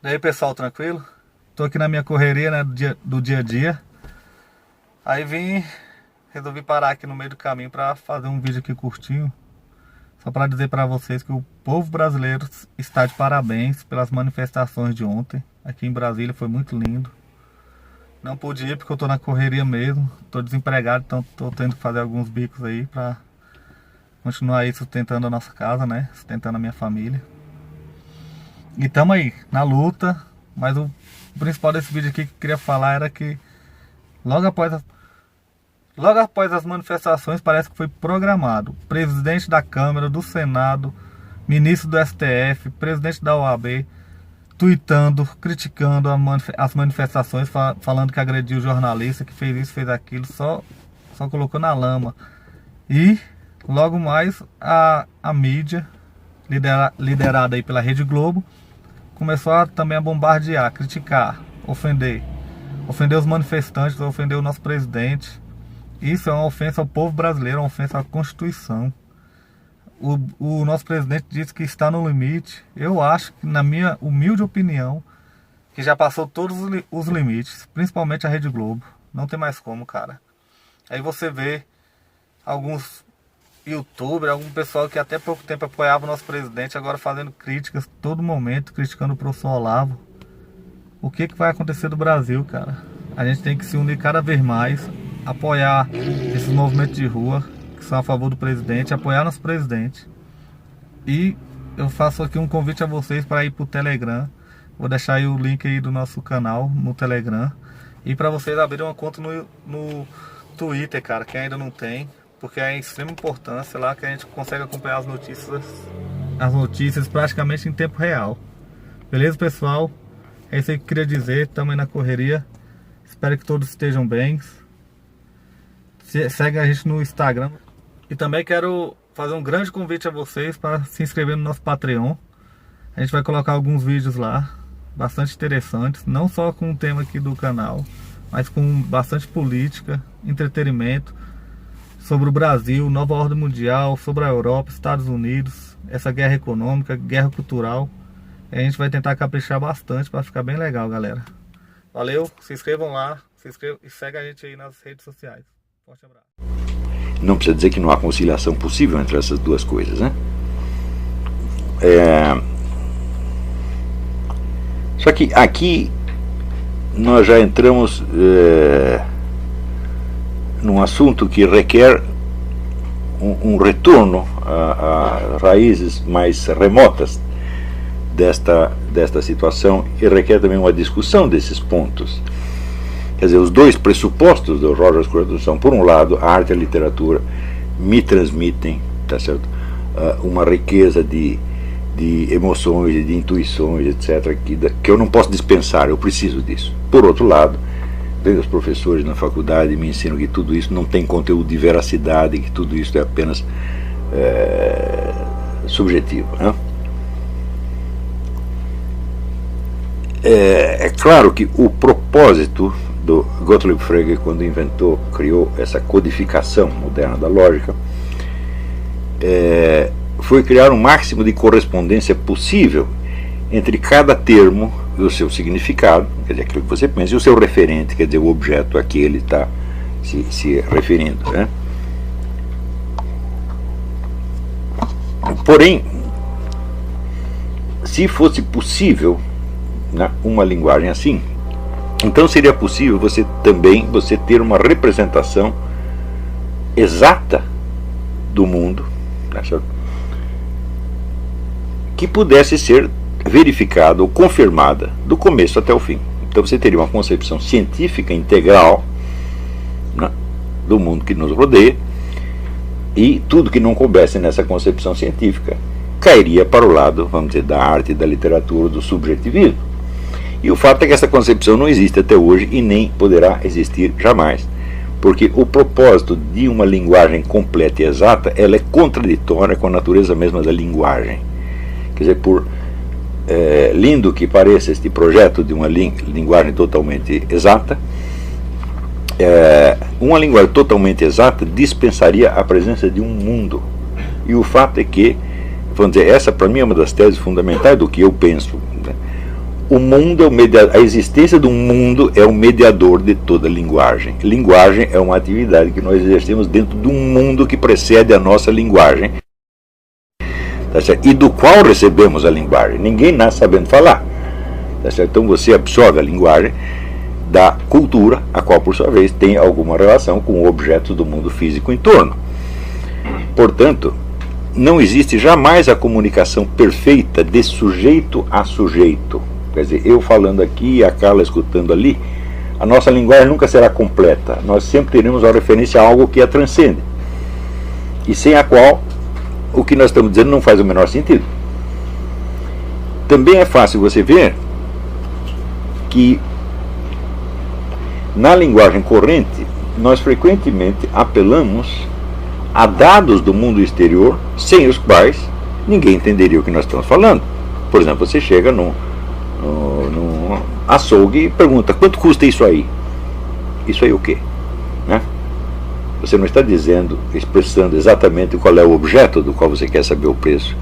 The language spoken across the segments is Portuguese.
E aí pessoal, tranquilo? Tô aqui na minha correria, né, do dia a dia. Aí resolvi parar aqui no meio do caminho pra fazer um vídeo aqui curtinho. Só pra dizer pra vocês que o povo brasileiro está de parabéns pelas manifestações de ontem. Aqui em Brasília foi muito lindo. Não pude ir porque eu tô na correria mesmo. Tô desempregado, então tô tendo que fazer alguns bicos aí pra continuar aí sustentando a nossa casa, né? Sustentando a minha família. E tamo aí, na luta. Mas o principal desse vídeo aqui que eu queria falar era que logo após as manifestações parece que foi programado. Presidente da Câmara, do Senado, ministro do STF, presidente da OAB, tuitando, criticando as manifestações, falando que agrediu o jornalista, que fez isso, fez aquilo, só colocou na lama. E logo mais a mídia, liderada aí pela Rede Globo, começou também a bombardear, criticar, ofender os manifestantes, ofender o nosso presidente. Isso é uma ofensa ao povo brasileiro, uma ofensa à Constituição. O nosso presidente disse que está no limite. Eu acho que, na minha humilde opinião, que já passou todos os limites, principalmente a Rede Globo. Não tem mais como, cara. Aí você vê alguns youtubers, algum pessoal que até pouco tempo apoiava o nosso presidente, agora fazendo críticas todo momento, criticando o professor Olavo. O que vai acontecer do Brasil, cara? A gente tem que se unir cada vez mais, apoiar esses movimentos de rua que são a favor do presidente, apoiar nosso presidente. E eu faço aqui um convite a vocês para ir pro Telegram. Vou deixar aí o link aí do nosso canal no Telegram. E para vocês abrirem uma conta no Twitter, cara, que ainda não tem, porque é de extrema importância lá que a gente consegue acompanhar as notícias praticamente em tempo real. Beleza, pessoal? É isso aí que eu queria dizer. Estamos aí na correria. Espero que todos estejam bem. Segue a gente no Instagram. E também quero fazer um grande convite a vocês para se inscrever no nosso Patreon. A gente vai colocar alguns vídeos lá, bastante interessantes, não só com o tema aqui do canal, mas com bastante política, entretenimento, sobre o Brasil, nova ordem mundial, sobre a Europa, Estados Unidos, essa guerra econômica, guerra cultural. A gente vai tentar caprichar bastante para ficar bem legal, galera. Valeu, se inscrevam lá, e segue a gente aí nas redes sociais. Forte abraço. Não precisa dizer que não há conciliação possível entre essas duas coisas, né? Só que aqui nós já entramos num assunto que requer um retorno a raízes mais remotas desta situação, e requer também uma discussão desses pontos. Quer dizer, os dois pressupostos do Roger Scruton são, por um lado, a arte e a literatura me transmitem, tá certo, uma riqueza de emoções, de intuições, etc., que eu não posso dispensar, eu preciso disso. Por outro lado, os professores na faculdade me ensinam que tudo isso não tem conteúdo de veracidade, que tudo isso é apenas subjetivo, né? É claro que o propósito do Gottlieb Frege, quando criou essa codificação moderna da lógica, foi criar um máximo de correspondência possível entre cada termo e o seu significado, quer dizer, aquilo que você pensa, e o seu referente, quer dizer, o objeto a que ele está se referindo, né? Porém, se fosse possível, né, uma linguagem assim, então seria possível você ter uma representação exata do mundo, né, que pudesse ser verificada ou confirmada do começo até o fim. Então você teria uma concepção científica integral, né, do mundo que nos rodeia, e tudo que não coubesse nessa concepção científica cairia para o lado, vamos dizer, da arte, da literatura, do subjetivismo. E o fato é que essa concepção não existe até hoje e nem poderá existir jamais, porque o propósito de uma linguagem completa e exata, ela é contraditória com a natureza mesma da linguagem. Quer dizer, por lindo que pareça este projeto de uma linguagem totalmente exata, uma linguagem totalmente exata dispensaria a presença de um mundo. E o fato é que, vamos dizer, essa para mim é uma das teses fundamentais do que eu penso, né? o mundo é o mediador, a existência do mundo é o mediador de toda linguagem. Linguagem é uma atividade que nós exercemos dentro de um mundo que precede a nossa linguagem, tá certo? E do qual recebemos a linguagem. Ninguém nasce sabendo falar, tá certo? Então você absorve a linguagem da cultura, a qual por sua vez tem alguma relação com objetos do mundo físico em torno. Portanto, não existe jamais a comunicação perfeita de sujeito a sujeito. Quer dizer, eu falando aqui e a Carla escutando ali, a nossa linguagem nunca será completa. Nós sempre teremos uma referência a algo que a transcende, e sem a qual o que nós estamos dizendo não faz o menor sentido. Também é fácil você ver que na linguagem corrente nós frequentemente apelamos a dados do mundo exterior sem os quais ninguém entenderia o que nós estamos falando. Por exemplo, você chega num açougue e pergunta: quanto custa isso aí? Isso aí o quê? Né? Você não está dizendo, expressando exatamente qual é o objeto do qual você quer saber o preço,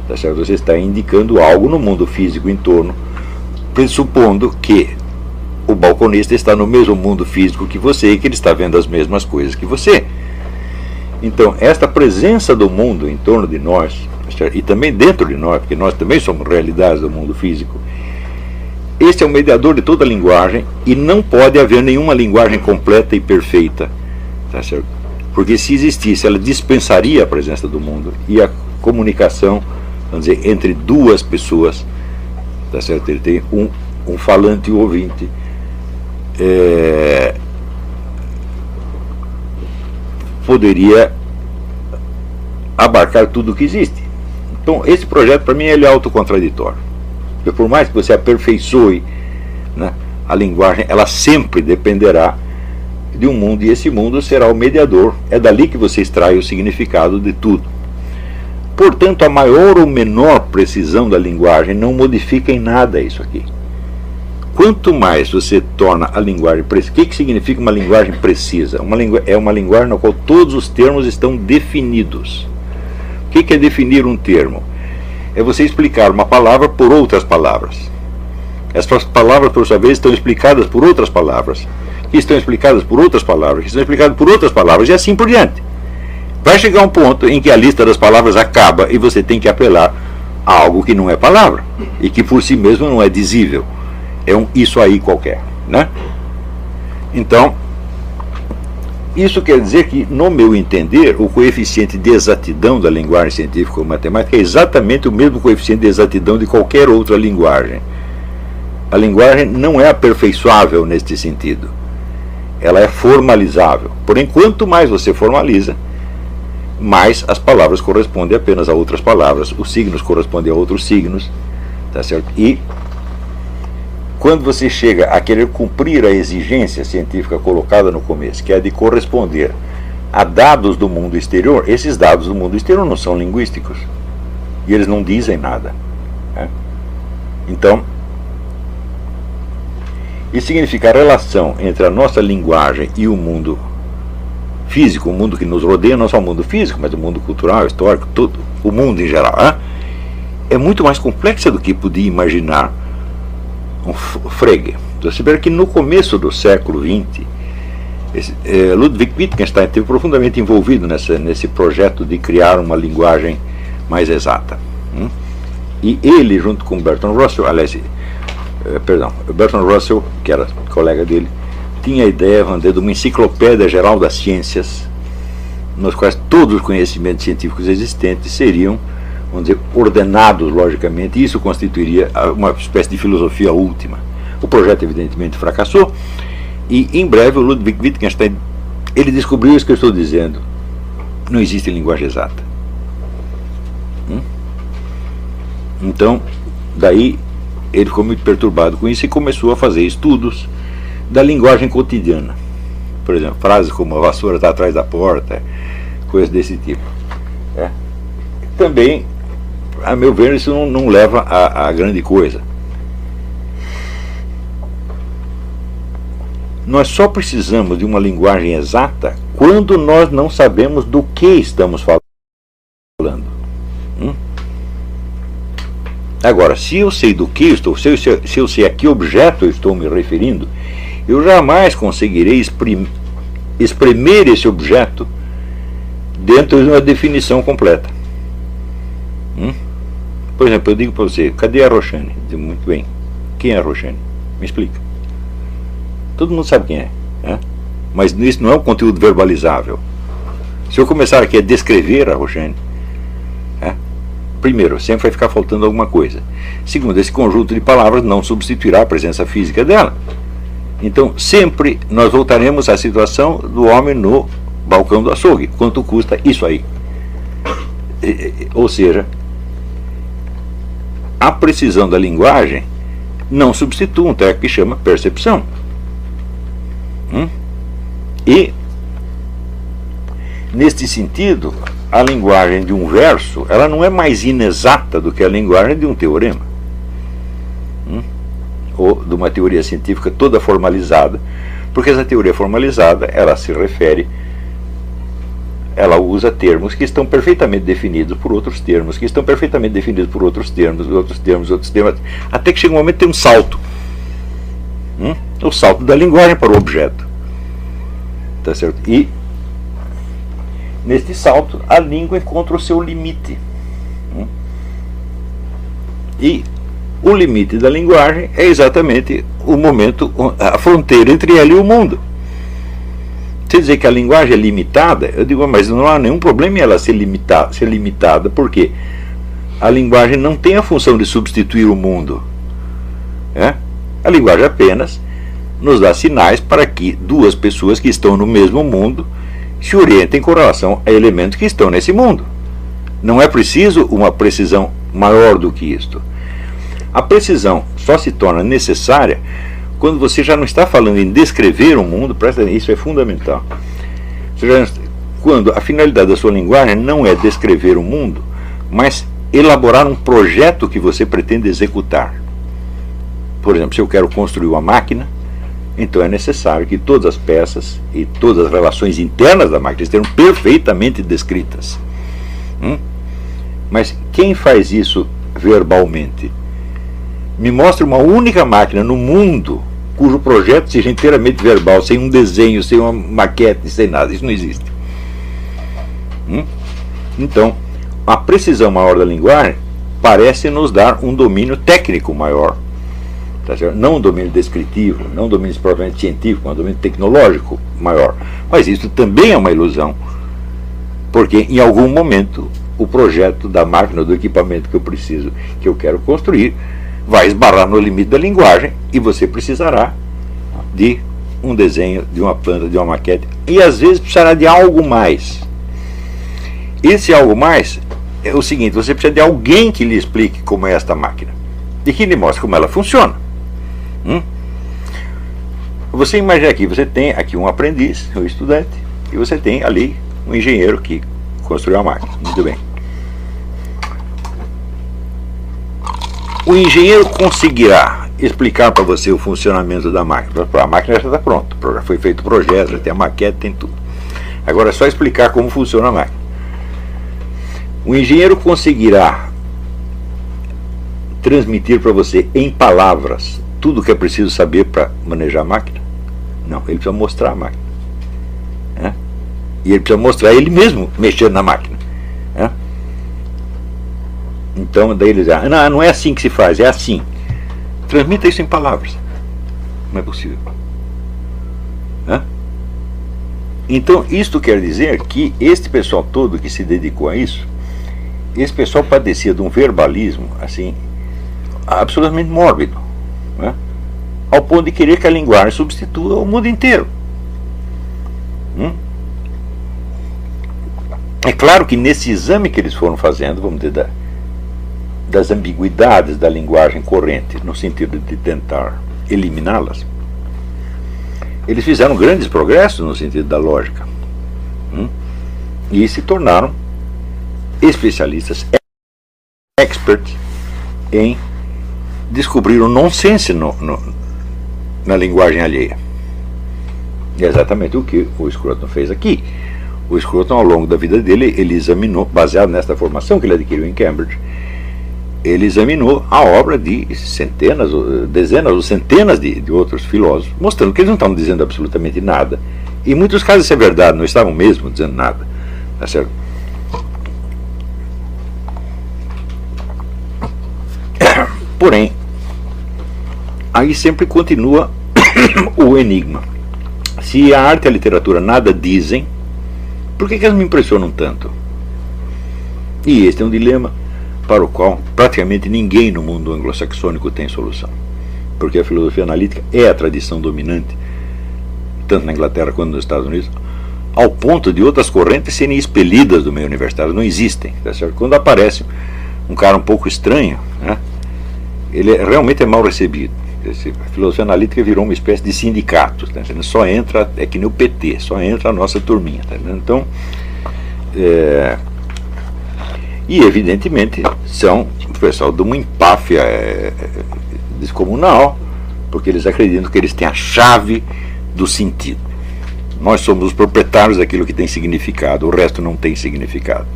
tá certo? Você está indicando algo no mundo físico em torno, pressupondo que o balconista está no mesmo mundo físico que você e que ele está vendo as mesmas coisas que você. Então, esta presença do mundo em torno de nós, e também dentro de nós, porque nós também somos realidades do mundo físico, este é o mediador de toda a linguagem, e não pode haver nenhuma linguagem completa e perfeita, tá certo? Porque se existisse, ela dispensaria a presença do mundo, e a comunicação, vamos dizer, entre duas pessoas, tá certo? Ele tem um falante e um ouvinte, poderia abarcar tudo o que existe. Então, esse projeto, para mim, ele é autocontraditório. Porque por mais que você aperfeiçoe, né, a linguagem, ela sempre dependerá de um mundo, e esse mundo será o mediador. É dali que você extrai o significado de tudo. Portanto, a maior ou menor precisão da linguagem não modifica em nada isso aqui. Quanto mais você torna a linguagem precisa. O que significa uma linguagem precisa? É uma linguagem na qual todos os termos estão definidos. O que é definir um termo? É você explicar uma palavra por outras palavras. Essas palavras, por sua vez, estão explicadas por outras palavras, que estão explicadas por outras palavras, que estão explicadas por outras palavras, e assim por diante. Vai chegar um ponto em que a lista das palavras acaba e você tem que apelar a algo que não é palavra, e que por si mesmo não é dizível. É um isso aí qualquer, né? Então, isso quer dizer que, no meu entender, o coeficiente de exatidão da linguagem científica ou matemática é exatamente o mesmo coeficiente de exatidão de qualquer outra linguagem. A linguagem não é aperfeiçoável neste sentido. Ela é formalizável. Porém, quanto mais você formaliza, mais as palavras correspondem apenas a outras palavras, os signos correspondem a outros signos, tá certo? E quando você chega a querer cumprir a exigência científica colocada no começo, que é de corresponder a dados do mundo exterior, esses dados do mundo exterior não são linguísticos, e eles não dizem nada, né? Então, isso significa a relação entre a nossa linguagem e o mundo físico, o mundo que nos rodeia, não só o mundo físico, mas o mundo cultural, histórico, todo, o mundo em geral, né? É muito mais complexa do que podia imaginar um Frege. Você vê que no começo do século XX, Ludwig Wittgenstein esteve profundamente envolvido nesse projeto de criar uma linguagem mais exata. E ele, junto com Bertrand Russell, Bertrand Russell, que era colega dele, tinha a ideia de uma enciclopédia geral das ciências, nos quais todos os conhecimentos científicos existentes seriam, vamos dizer, ordenados logicamente, e isso constituiria uma espécie de filosofia última. O projeto evidentemente fracassou, e em breve o Ludwig Wittgenstein, ele descobriu isso que eu estou dizendo: não existe linguagem exata. Então, daí ele ficou muito perturbado com isso e começou a fazer estudos da linguagem cotidiana. Por exemplo, frases como a vassoura está atrás da porta, coisas desse tipo. Também, a meu ver, isso não leva a grande coisa. Nós só precisamos de uma linguagem exata quando nós não sabemos do que estamos falando. Agora, se eu sei do que estou, se eu sei a que objeto eu estou me referindo, eu jamais conseguirei espremer esse objeto dentro de uma definição completa. Por exemplo, eu digo para você, cadê a Roxane? Digo, muito bem, quem é a Roxane? Me explica. Todo mundo sabe quem é, né? Mas isso não é um conteúdo verbalizável. Se eu começar aqui a descrever a Roxane, primeiro, sempre vai ficar faltando alguma coisa. Segundo, esse conjunto de palavras não substituirá a presença física dela. Então, sempre nós voltaremos à situação do homem no balcão do açougue. Quanto custa isso aí? Ou seja, a precisão da linguagem não substitui um treco que chama percepção. E, neste sentido, a linguagem de um verso, ela não é mais inexata do que a linguagem de um teorema, ou de uma teoria científica toda formalizada, porque essa teoria formalizada, ela se refere, ela usa termos que estão perfeitamente definidos por outros termos, que estão perfeitamente definidos por outros termos, até que chega um momento que tem um salto, o salto da linguagem para o objeto, tá certo? E neste salto, a língua encontra o seu limite. E o limite da linguagem é exatamente o momento, a fronteira entre ela e o mundo. Se dizer que a linguagem é limitada, eu digo, mas não há nenhum problema em ela ser limitada, porque a linguagem não tem a função de substituir o mundo. A linguagem apenas nos dá sinais para que duas pessoas que estão no mesmo mundo se orientem com relação a elementos que estão nesse mundo. Não é preciso uma precisão maior do que isto. A precisão só se torna necessária quando você já não está falando em descrever o mundo, presta atenção, isso é fundamental. Quando a finalidade da sua linguagem não é descrever o mundo, mas elaborar um projeto que você pretende executar. Por exemplo, se eu quero construir uma máquina, então é necessário que todas as peças e todas as relações internas da máquina estejam perfeitamente descritas. Mas quem faz isso verbalmente? Me mostre uma única máquina no mundo cujo projeto seja inteiramente verbal, sem um desenho, sem uma maquete, sem nada. Isso não existe. Então, a precisão maior da linguagem parece nos dar um domínio técnico maior. Tá certo? Não um domínio descritivo, não um domínio propriamente científico, mas um domínio tecnológico maior. Mas isso também é uma ilusão, porque em algum momento o projeto da máquina, do equipamento que eu preciso, que eu quero construir, vai esbarrar no limite da linguagem e você precisará de um desenho, de uma planta, de uma maquete, e às vezes precisará de algo mais. Esse algo mais é o seguinte: você precisa de alguém que lhe explique como é esta máquina e que lhe mostre como ela funciona. Você imagina aqui, você tem aqui um aprendiz, um estudante, e você tem ali um engenheiro que construiu a máquina. Muito bem. O engenheiro conseguirá explicar para você o funcionamento da máquina. A máquina já está pronta, já foi feito o projeto, já tem a maquete, tem tudo. Agora é só explicar como funciona a máquina. O engenheiro conseguirá transmitir para você em palavras tudo o que é preciso saber para manejar a máquina? Não, ele precisa mostrar a máquina. E ele precisa mostrar ele mesmo mexendo na máquina. Então, daí ele diz, não é assim que se faz, é assim. Transmita isso em palavras. Não é possível. Então, isto quer dizer que este pessoal todo que se dedicou a isso, esse pessoal padecia de um verbalismo, assim, absolutamente mórbido, ao ponto de querer que a linguagem substitua o mundo inteiro. É claro que nesse exame que eles foram fazendo, vamos dizer, das ambiguidades da linguagem corrente, no sentido de tentar eliminá-las, eles fizeram grandes progressos no sentido da lógica, e se tornaram especialistas, experts em descobrir o nonsense na linguagem alheia. E é exatamente o que o Scruton fez aqui. O Scruton, ao longo da vida dele, ele examinou, baseado nesta formação que ele adquiriu em Cambridge, ele examinou a obra de centenas, dezenas ou centenas de outros filósofos, mostrando que eles não estavam dizendo absolutamente nada. Em muitos casos isso é verdade, não estavam mesmo dizendo nada. Tá certo? Porém, aí sempre continua o enigma. Se a arte e a literatura nada dizem, por que elas me impressionam tanto? E este é um dilema para o qual praticamente ninguém no mundo anglo-saxônico tem solução. Porque a filosofia analítica é a tradição dominante, tanto na Inglaterra quanto nos Estados Unidos, ao ponto de outras correntes serem expelidas do meio universitário, não existem. Tá certo? Quando aparece um cara um pouco estranho, né, ele realmente é mal recebido. A filosofia analítica virou uma espécie de sindicato, tá? Só entra, é que nem o PT, só entra a nossa turminha. Tá? Então, e evidentemente são o pessoal de uma empáfia descomunal, porque eles acreditam que eles têm a chave do sentido. Nós somos os proprietários daquilo que tem significado, o resto não tem significado.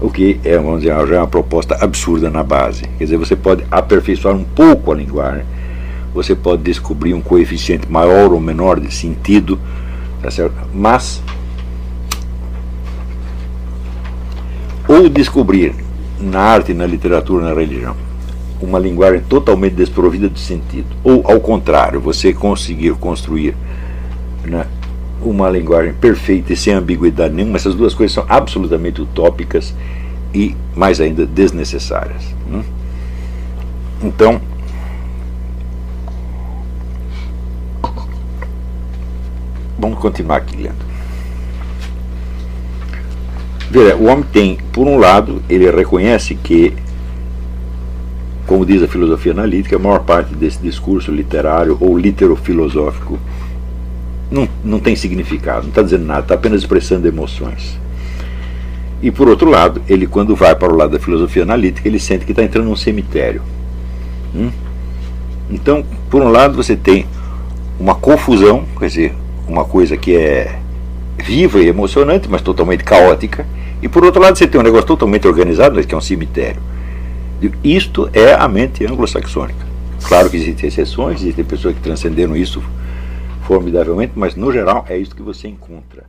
O que é, vamos dizer, já é uma proposta absurda na base. Quer dizer, você pode aperfeiçoar um pouco a linguagem, você pode descobrir um coeficiente maior ou menor de sentido, tá certo? Mas ou descobrir na arte, na literatura, na religião, uma linguagem totalmente desprovida de sentido, ou ao contrário, você conseguir construir, né, uma linguagem perfeita e sem ambiguidade nenhuma, essas duas coisas são absolutamente utópicas e, mais ainda, desnecessárias. Então, vamos continuar aqui lendo. Veja, o homem tem, por um lado, ele reconhece que, como diz a filosofia analítica, a maior parte desse discurso literário ou literofilosófico não tem significado, não está dizendo nada, está apenas expressando emoções. E por outro lado, ele, quando vai para o lado da filosofia analítica, ele sente que está entrando num cemitério. Então, por um lado, você tem uma confusão, quer dizer, uma coisa que é viva e emocionante, mas totalmente caótica, e por outro lado você tem um negócio totalmente organizado, mas que é um cemitério. Isto é a mente anglo-saxônica. Claro que existem exceções, existem pessoas que transcenderam isso formidavelmente, mas no geral é isso que você encontra.